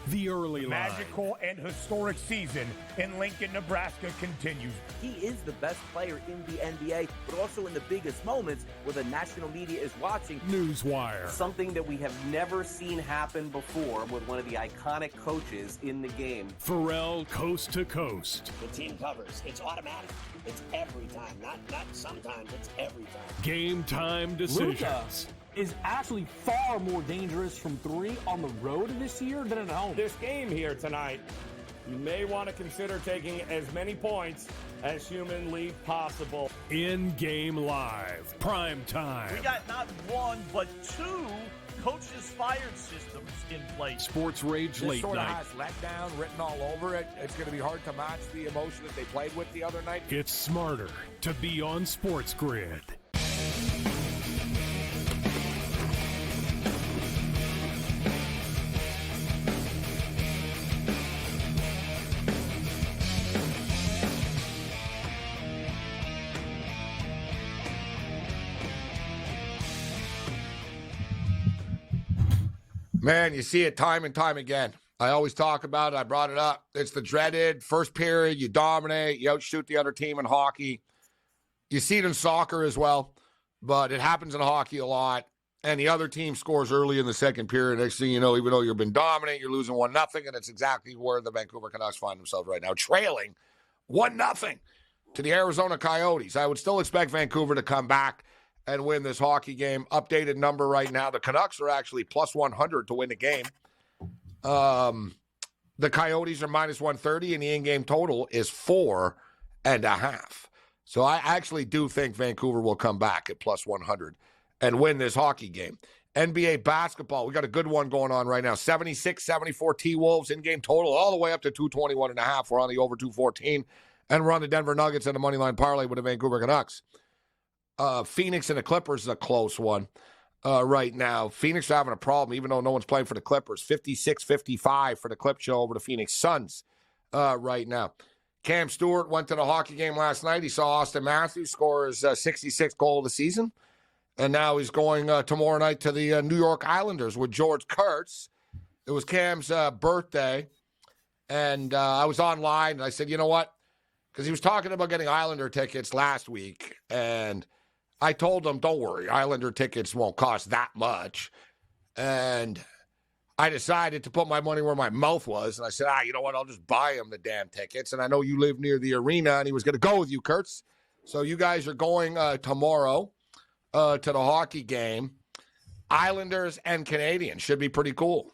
The early line. Magical and historic season in Lincoln, Nebraska continues. He is the best player in the NBA, but also in the biggest moments where the national media is watching. Newswire. Something that we have never seen happen before with one of the iconic coaches in the game. Pharrell, coast to coast. The team covers. It's automatic. It's every time. Not sometimes. It's every time. Game time decisions. Luka is actually far more dangerous from three on the road this year than at home. This game here tonight, you may want to consider taking as many points as humanly possible. In-game live, prime time. We got not one, but two coaches fired systems in place. SportsRage Late Night. Night. This sort of has letdown written all over it. It's going to be hard to match the emotion that they played with the other night. It's smarter to be on SportsGrid. Man, you see it time and time again. I always talk about it. I brought it up. It's the dreaded first period. You dominate. You outshoot the other team in hockey. You see it in soccer as well, but it happens in hockey a lot. And the other team scores early in the second period. Next thing you know, even though you've been dominant, you're losing 1-0, and it's exactly where the Vancouver Canucks find themselves right now, trailing 1-0 to the Arizona Coyotes. I would still expect Vancouver to come back and win this hockey game. Updated number right now, the Canucks are actually plus 100 to win the game. The Coyotes are minus 130, and the in-game total is 4.5. So I actually do think Vancouver will come back at plus 100 and win this hockey game. NBA basketball, we got a good one going on right now. 76-74 T-Wolves in-game total all the way up to 221.5. We're on the over 214. And we're on the Denver Nuggets and the moneyline parlay with the Vancouver Canucks. Phoenix and the Clippers is a close one right now. Phoenix are having a problem, even though no one's playing for the Clippers. 56-55 for the Clip Show over the Phoenix Suns right now. Cam Stewart went to the hockey game last night. He saw Austin Matthews score his 66th goal of the season. And now he's going tomorrow night to the New York Islanders with George Kurtz. It was Cam's birthday. And I was online, and I said, you know what? Because he was talking about getting Islander tickets last week. And I told him, don't worry, Islander tickets won't cost that much. And I decided to put my money where my mouth was. And I said, you know what? I'll just buy him the damn tickets. And I know you live near the arena, and he was going to go with you, Kurtz. So you guys are going tomorrow to the hockey game. Islanders and Canadians should be pretty cool.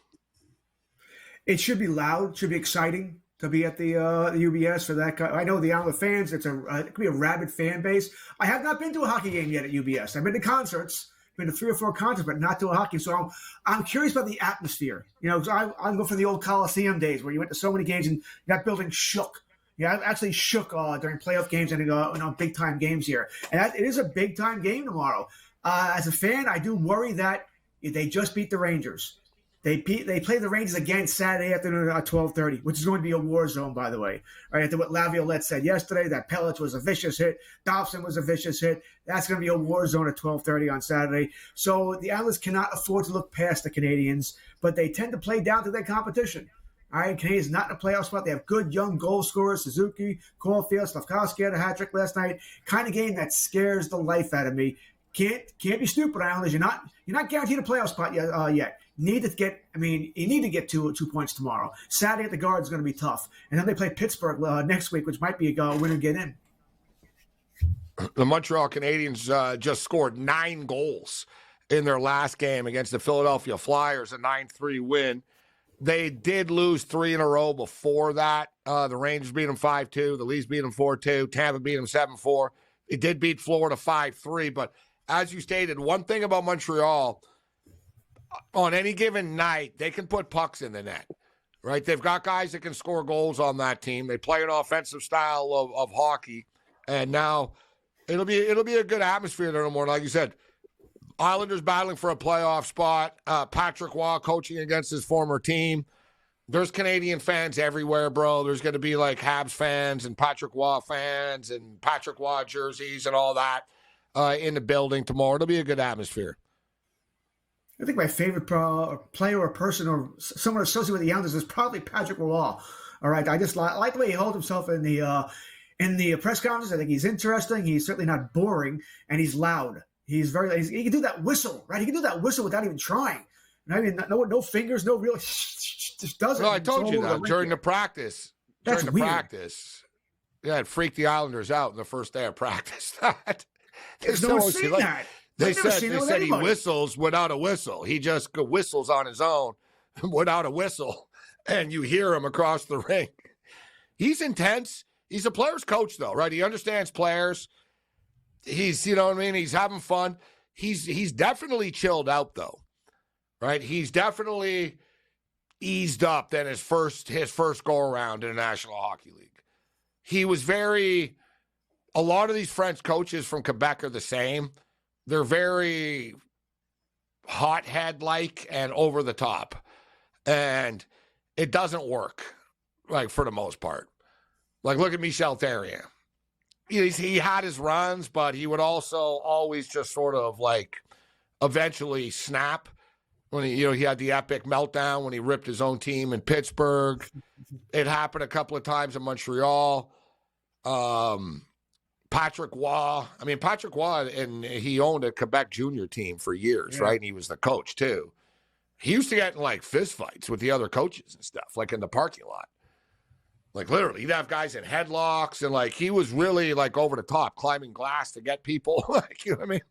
It should be loud, should be exciting to be at the UBS for that guy. I know the Islander fans, it could be a rabid fan base. I have not been to a hockey game yet at UBS. I've been to concerts, been to 3 or 4 concerts, but not to a hockey. So I'm curious about the atmosphere. You know, because I'm going for the old Coliseum days where you went to so many games and that building shook. Yeah, I've actually shook during playoff games and big-time games here. And it is a big-time game tomorrow. As a fan, I do worry that they just beat the Rangers. They play the Rangers again Saturday afternoon at 12:30, which is going to be a war zone, by the way. Right after what Laviolette said yesterday, that Pelech was a vicious hit, Dobson was a vicious hit. That's going to be a war zone at 12:30 on Saturday. So the Islanders cannot afford to look past the Canadians, but they tend to play down to their competition. All right, Canadians not in a playoff spot. They have good young goal scorers, Suzuki, Caulfield, Slavkovsky had a hat trick last night. Kind of game that scares the life out of me. Can't be stupid, Islanders. You're not guaranteed a playoff spot yet. You need to get 2 points tomorrow. Saturday at the Garden is going to be tough, and then they play Pittsburgh next week, which might be a winner get in. The Montreal Canadiens just scored 9 goals in their last game against the Philadelphia Flyers, a 9-3 win. They did lose 3 in a row before that. The Rangers beat them 5-2. The Leafs beat them 4-2. Tampa beat them 7-4. It did beat Florida 5-3. But as you stated, one thing about Montreal, on any given night, they can put pucks in the net, right? They've got guys that can score goals on that team. They play an offensive style of hockey. And now it'll be a good atmosphere there tomorrow. Like you said, Islanders battling for a playoff spot. Patrick Waugh coaching against his former team. There's Canadian fans everywhere, bro. There's going to be like Habs fans and Patrick Waugh fans and Patrick Waugh jerseys and all that in the building tomorrow. It'll be a good atmosphere. I think my favorite player or person or someone associated with the Islanders is probably Patrick Waugh. All right, I just like the way he holds himself in the press conference. I think he's interesting. He's certainly not boring, and he's loud. He can do that whistle, right? He can do that whistle without even trying. I mean, no fingers, no real. Just does it. No, I told you that during the practice. That's during the weird. Practice, yeah, it freaked the Islanders out in the first day of practice. There's no one seen that. They said he anybody. whistles without a whistle. He just whistles on his own without a whistle, and you hear him across the ring. He's intense. He's a player's coach, though, right? He understands players. He's, you know what I mean? He's having fun. He's definitely chilled out, though, right? He's definitely eased up than his first go-around in the National Hockey League. He was a lot of these French coaches from Quebec are the same. They're very hothead-like and over the top. And it doesn't work, like, for the most part. Like, look at Michel Therrien. He had his runs, but he would also always just sort of, like, eventually snap when he had the epic meltdown when he ripped his own team in Pittsburgh. It happened a couple of times in Montreal. Patrick Waugh. I mean, Patrick Waugh, and he owned a Quebec junior team for years, right? And he was the coach, too. He used to get in, like, fistfights with the other coaches and stuff, like in the parking lot. Like, literally, he'd have guys in headlocks, and, like, he was really, like, over the top, climbing glass to get people. Like, you know what I mean?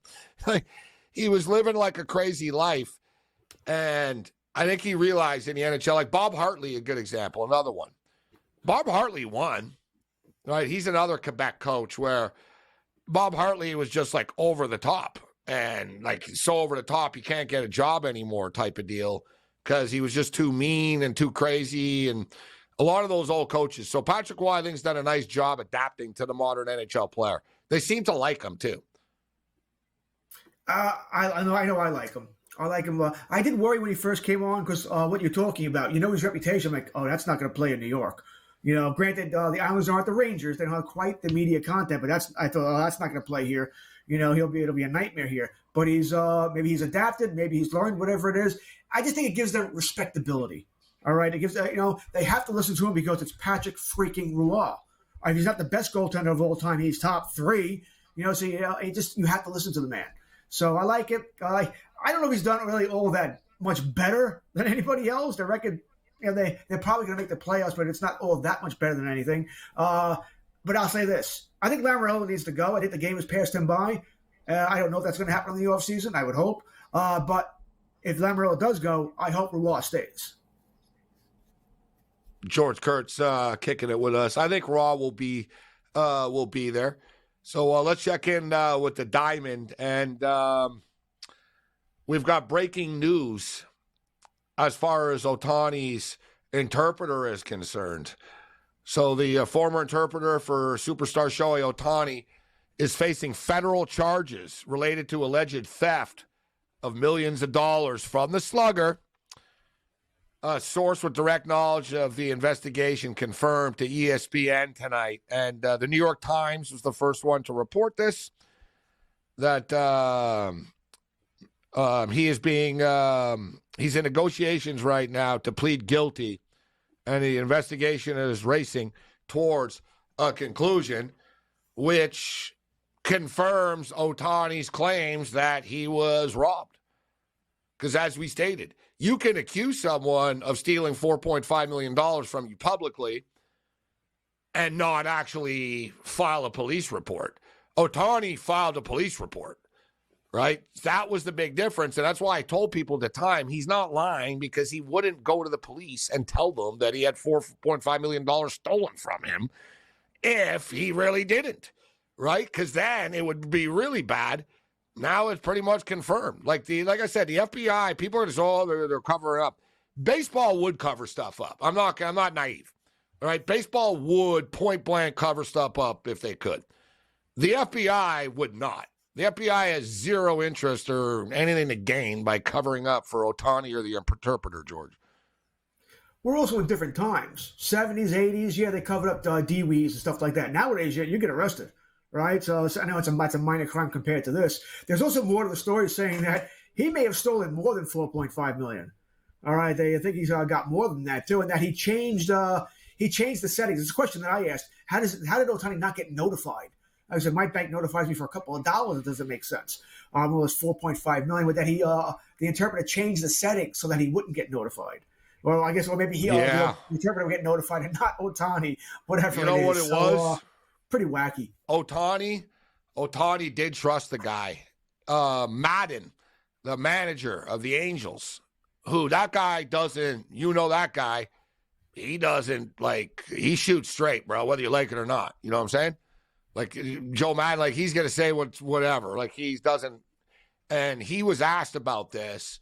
Like, he was living, like, a crazy life. And I think he realized in the NHL, like Bob Hartley, a good example, another one. Bob Hartley won, right? He's another Quebec coach where Bob Hartley was just like over the top and like so over the top, he can't get a job anymore type of deal because he was just too mean and too crazy and a lot of those old coaches. So Patrick Waugh, I think, has done a nice job adapting to the modern NHL player. They seem to like him too. I know I like him. I like him. I did worry when he first came on because what you're talking about, his reputation. I'm like, oh, that's not going to play in New York. Granted, the Islanders aren't the Rangers. They don't have quite the media content, but I thought, oh, that's not going to play here. It'll be a nightmare here. But maybe he's adapted, maybe he's learned, whatever it is. I just think it gives them respectability. All right, it gives they have to listen to him because it's Patrick freaking Roy. If he's not the best goaltender of all time, he's top 3. So you have to listen to the man. So I like it. I don't know if he's done really all that much better than anybody else. Their record, they're probably going to make the playoffs, but it's not all that much better than anything. But I'll say this. I think Lamoriello needs to go. I think the game has passed him by. I don't know if that's going to happen in the offseason. I would hope. But if Lamoriello does go, I hope Roy stays. George Kurtz kicking it with us. I think Raw will be there. So let's check in with the Diamond. And we've got breaking news as far as Ohtani's interpreter is concerned. So the former interpreter for superstar Shohei Ohtani is facing federal charges related to alleged theft of millions of dollars from the slugger. A source with direct knowledge of the investigation confirmed to ESPN tonight. And the New York Times was the first one to report this, that he is he's in negotiations right now to plead guilty, and the investigation is racing towards a conclusion, which confirms Ohtani's claims that he was robbed. Because as we stated, you can accuse someone of stealing $4.5 million from you publicly and not actually file a police report. Ohtani filed a police report, right? That was the big difference. And that's why I told people at the time, he's not lying because he wouldn't go to the police and tell them that he had $4.5 million stolen from him if he really didn't, right? Because then it would be really bad. Now it's pretty much confirmed. Like I said, the FBI, people are just they're covering up. Baseball would cover stuff up. I'm not naive. All right, baseball would point blank cover stuff up if they could. The FBI would not. The FBI has zero interest or anything to gain by covering up for Ohtani or the interpreter, George. We're also in different times. 70s, 80s, they covered up DWIs and stuff like that. Nowadays, you get arrested. Right, so I know it's a minor crime compared to this. There's also more to the story saying that he may have stolen more than $4.5 million. All right, I think he's got more than that too, and that he changed the settings. It's a question that I asked: How did Ohtani not get notified? I said, my bank notifies me for a couple of dollars. It doesn't make sense. Well, it was $4.5 million, but that the interpreter changed the settings so that he wouldn't get notified. Well, I guess, or maybe the interpreter would get notified and not Ohtani. Whatever. You know what it was. Pretty wacky. Ohtani did trust the guy. Madden, the manager of the Angels, who that guy doesn't, that guy, he doesn't, he shoots straight, bro, whether you like it or not. You know what I'm saying? Like, Joe Madden, he's going to say whatever. He doesn't, and he was asked about this,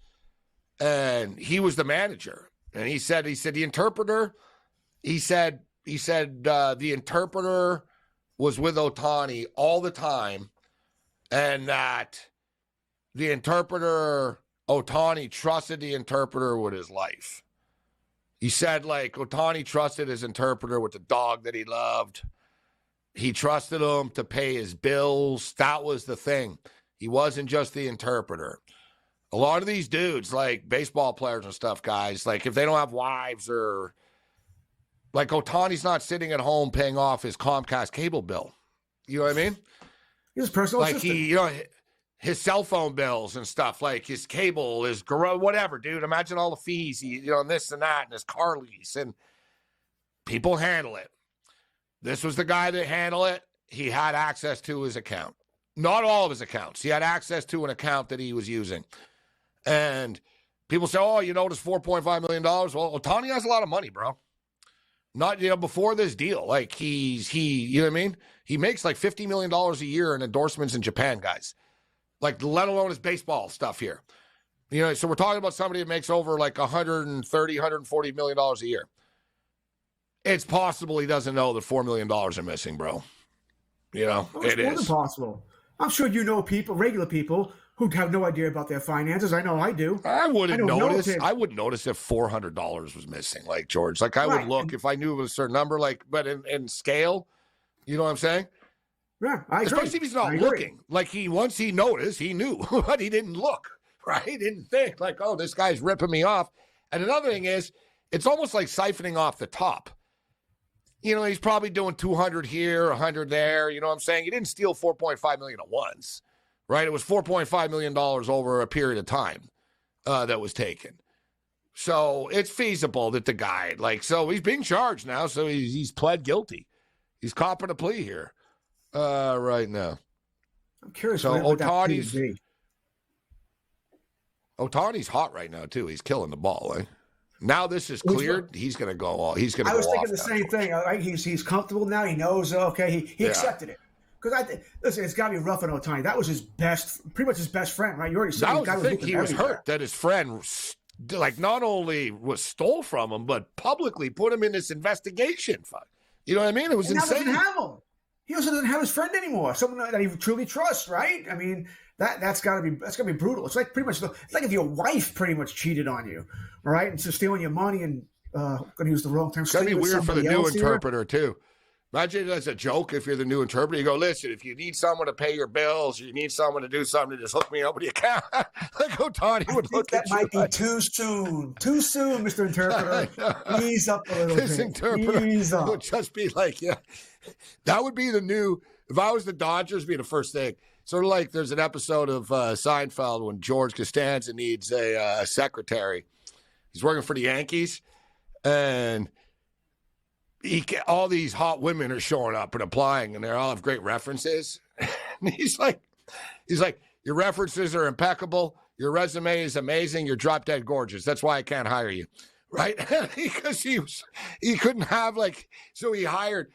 and he was the manager. And he said the interpreter, he said the interpreter was with Ohtani all the time, and that the interpreter, Ohtani, trusted the interpreter with his life. He said, Ohtani trusted his interpreter with the dog that he loved. He trusted him to pay his bills. That was the thing. He wasn't just the interpreter. A lot of these dudes, like baseball players and stuff, guys, like if they don't have wives or like Ohtani's not sitting at home paying off his Comcast cable bill. You know what I mean? His personal like assistant. His cell phone bills and stuff, like his cable, his whatever, dude. Imagine all the fees, and this and that, and his car lease, and people handle it. This was the guy that handled it. He had access to his account. Not all of his accounts. He had access to an account that he was using. And people say, oh, you notice $4.5 million. Well, Ohtani has a lot of money, bro. Not, before this deal. Like, you know what I mean? He makes like $50 million a year in endorsements in Japan, guys. Like, let alone his baseball stuff here. So we're talking about somebody that makes over like $130, $140 million a year. It's possible he doesn't know that $4 million are missing, bro. It More than is. possible. I'm sure you know people, regular people, who have no idea about their finances. I know I do. I wouldn't notice. I wouldn't notice if $400 was missing, like George. Like I would look if I knew it was a certain number. Like, but in scale, you know what I'm saying? Yeah, I agree. Especially if he's not looking. Like once he noticed, he knew, but he didn't look. Right? He didn't think like, oh, this guy's ripping me off. And another thing is, it's almost like siphoning off the top. He's probably doing 200 here, 100 there. You know what I'm saying? He didn't steal $4.5 million at once. Right? It was $4.5 million over a period of time that was taken. So it's feasible that the guy, so he's being charged now. So he's pled guilty. He's copping a plea here right now. I'm curious. So what that plea would be. Ohtani's hot right now, too. He's killing the ball. Eh? Now this is cleared. He's going to go all. He's going to go off. I was thinking the same thing. Right? He's comfortable now. He knows, okay, he accepted it. Because listen, it's got to be rough on Ohtani. That was pretty much his best friend, right? You already said that was the thing. He was hurt that his friend, not only stole from him, but publicly put him in this investigation. You know what I mean? It was insane. Now doesn't have him. He also doesn't have his friend anymore. Someone that he truly trusts, right? I mean, that's got to be brutal. It's like pretty much it's like if your wife pretty much cheated on you, all right, and so stealing your money and going to use the wrong term. It's going to be weird for the new interpreter too. Imagine it as a joke if you're the new interpreter. You go, listen, if you need someone to pay your bills, you need someone to do something, just hook me up with your account. Like Ohtani would look at you. That might be too soon. Too soon, Mr. Interpreter. Ease up a little bit. This interpreter would just be like, yeah. That would be the new, if I was the Dodgers, be the first thing. Sort of like there's an episode of Seinfeld when George Costanza needs a secretary. He's working for the Yankees, and all these hot women are showing up and applying, and they all have great references. And he's like, your references are impeccable. Your resume is amazing. You're drop dead gorgeous. That's why I can't hire you, right? Because he couldn't have so he hired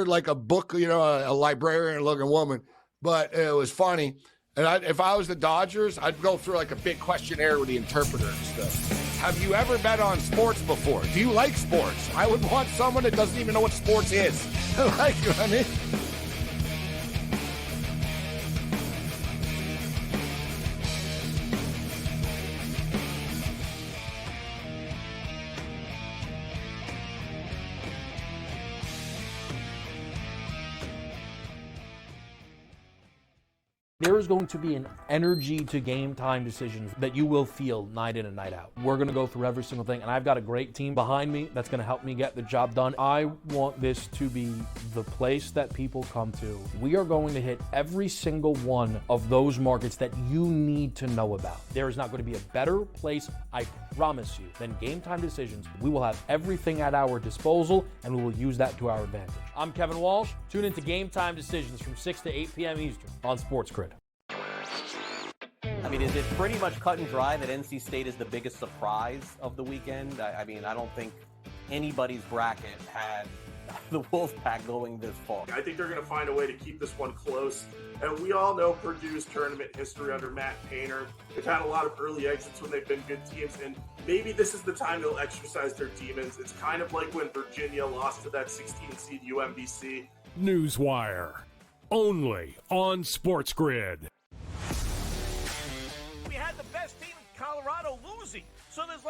like a book, a librarian looking woman. But it was funny. And if I was the Dodgers, I'd go through like a big questionnaire with the interpreter and stuff. Have you ever bet on sports before? Do you like sports? I would want someone that doesn't even know what sports is. You know what I mean? There is going to be an energy to game time decisions that you will feel night in and night out. We're going to go through every single thing, and I've got a great team behind me that's going to help me get the job done. I want this to be the place that people come to. We are going to hit every single one of those markets that you need to know about. There is not going to be a better place, I promise you, than Game Time Decisions. We will have everything at our disposal, and we will use that to our advantage. I'm Kevin Walsh. Tune into Game Time Decisions from 6 to 8 p.m. Eastern on SportsGrid. I mean, is it pretty much cut and dry that NC State is the biggest surprise of the weekend? I mean, I don't think anybody's bracket had the Wolfpack going this far. I think they're going to find a way to keep this one close. And we all know Purdue's tournament history under Matt Painter. They've had a lot of early exits when they've been good teams, and maybe this is the time they'll exercise their demons. It's kind of like when Virginia lost to that 16-seed UMBC. Newswire, only on SportsGrid. We had the best team in Colorado losing. So it's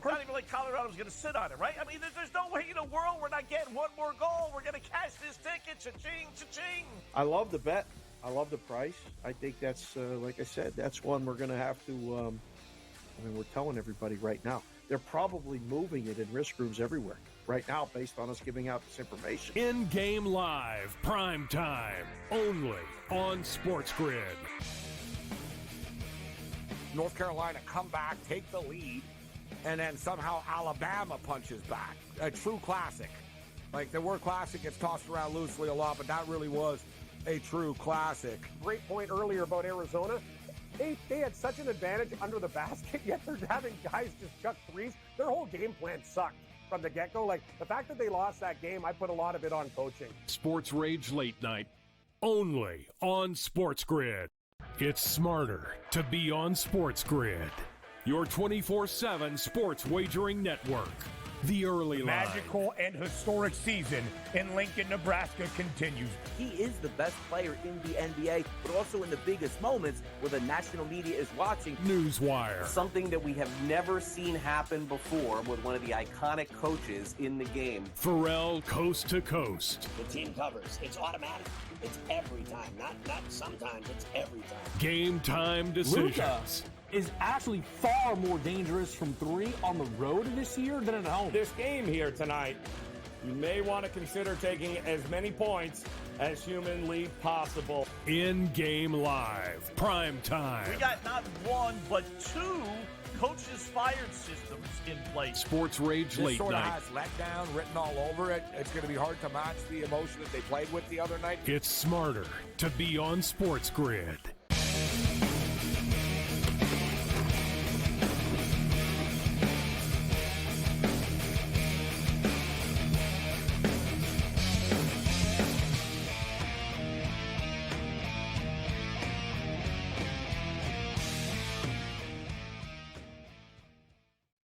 not even like Colorado's going to sit on it, right? I mean, there's no way in the world we're not getting one more goal. We're going to cash this ticket. Cha-ching, cha-ching. I love the bet. I love the price. I think that's, like I said, that's one we're going to have to, we're telling everybody right now. They're probably moving it in risk rooms everywhere right now based on us giving out this information. In-game live, prime time, only on SportsGrid. North Carolina come back, take the lead, and then somehow Alabama punches back. A true classic. Like, the word classic gets tossed around loosely a lot, but that really was a true classic. Great point earlier about Arizona. They had such an advantage under the basket, yet they're having guys just chuck threes. Their whole game plan sucked from the get-go. Like, the fact that they lost that game, I put a lot of it on coaching. SportsRage Late Night, only on SportsGrid. It's smarter to be on SportsGrid, your 24/7 sports wagering network. The early line. Magical and historic season in Lincoln, Nebraska continues. He is the best player in the NBA, but also in the biggest moments where the national media is watching. Newswire. Something that we have never seen happen before with one of the iconic coaches in the game. Pharrell Coast to Coast. The team covers. It's automatic. It's every time. Not sometimes. It's every time. Game time decisions. Luka is actually far more dangerous from three on the road this year than at home. This game here tonight, you may want to consider taking as many points as humanly possible. In-game live, prime time. We got not one, but two coaches fired systems in place. SportsRage Late sort Night. Of has letdown written all over it. It's going to be hard to match the emotion that they played with the other night. It's smarter to be on SportsGrid.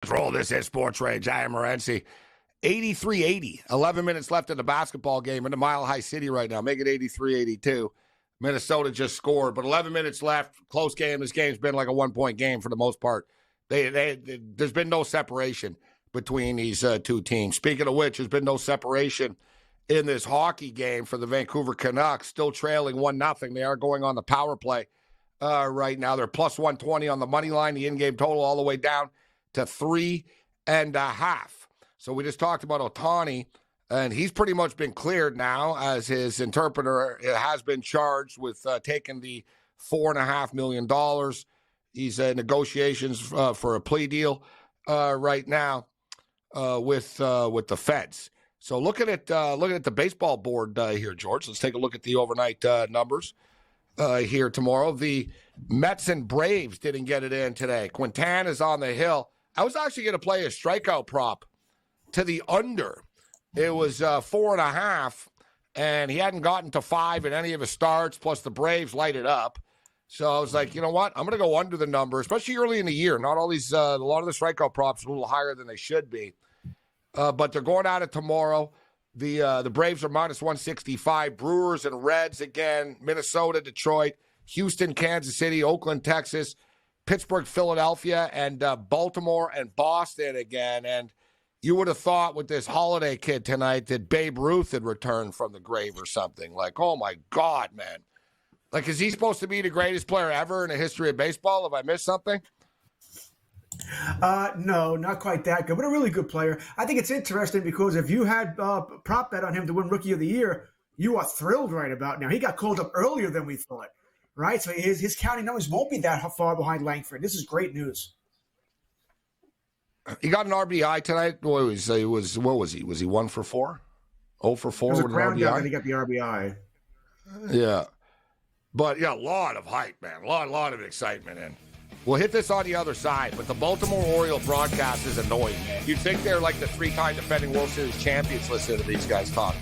Roll. This is SportsRage. I am Morency. 83-80. 11 minutes left in the basketball game in the Mile High City right now. Make it 83-82. Minnesota just scored, but 11 minutes left. Close game. This game's been like a one-point game for the most part. There's been no separation between these two teams. Speaking of which, there's been no separation in this hockey game for the Vancouver Canucks. Still trailing 1-0. They are going on the power play right now. They're plus 120 on the money line. The in-game total all the way down to 3.5. So we just talked about Ohtani, and he's pretty much been cleared now as his interpreter has been charged with taking the $4.5 million. He's in negotiations for a plea deal right now with the feds. So looking at the baseball board here, George. Let's take a look at the overnight numbers here tomorrow. The Mets and Braves didn't get it in today. Quintana is on the hill. I was actually going to play a strikeout prop to the under. It was 4.5, and he hadn't gotten to 5 in any of his starts, plus the Braves light it up. So I was like, you know what? I'm going to go under the number, especially early in the year. Not all these, a lot of the strikeout props are a little higher than they should be. But they're going at it tomorrow. The Braves are minus 165. Brewers and Reds again. Minnesota, Detroit, Houston, Kansas City, Oakland, Texas, Pittsburgh, Philadelphia, and Baltimore and Boston again. And you would have thought with this Holiday kid tonight that Babe Ruth had returned from the grave or something. Like, oh, my God, man. Like, is he supposed to be the greatest player ever in the history of baseball? Have I missed something? No, not quite that good, but a really good player. I think it's interesting because if you had prop bet on him to win Rookie of the Year, you are thrilled right about now. He got called up earlier than we thought, right? So his counting numbers won't be that far behind Langford. This is great news. He got an RBI tonight. What was he? Was he 1 for 4? 0 for 4 It was with a an ground out RBI? and he got the RBI. Yeah. But, yeah, a lot of hype, man. A lot of excitement. And we'll hit this on the other side, but the Baltimore Orioles broadcast is annoying, man. You'd think they're like the 3-time defending World Series champions listening to these guys talk.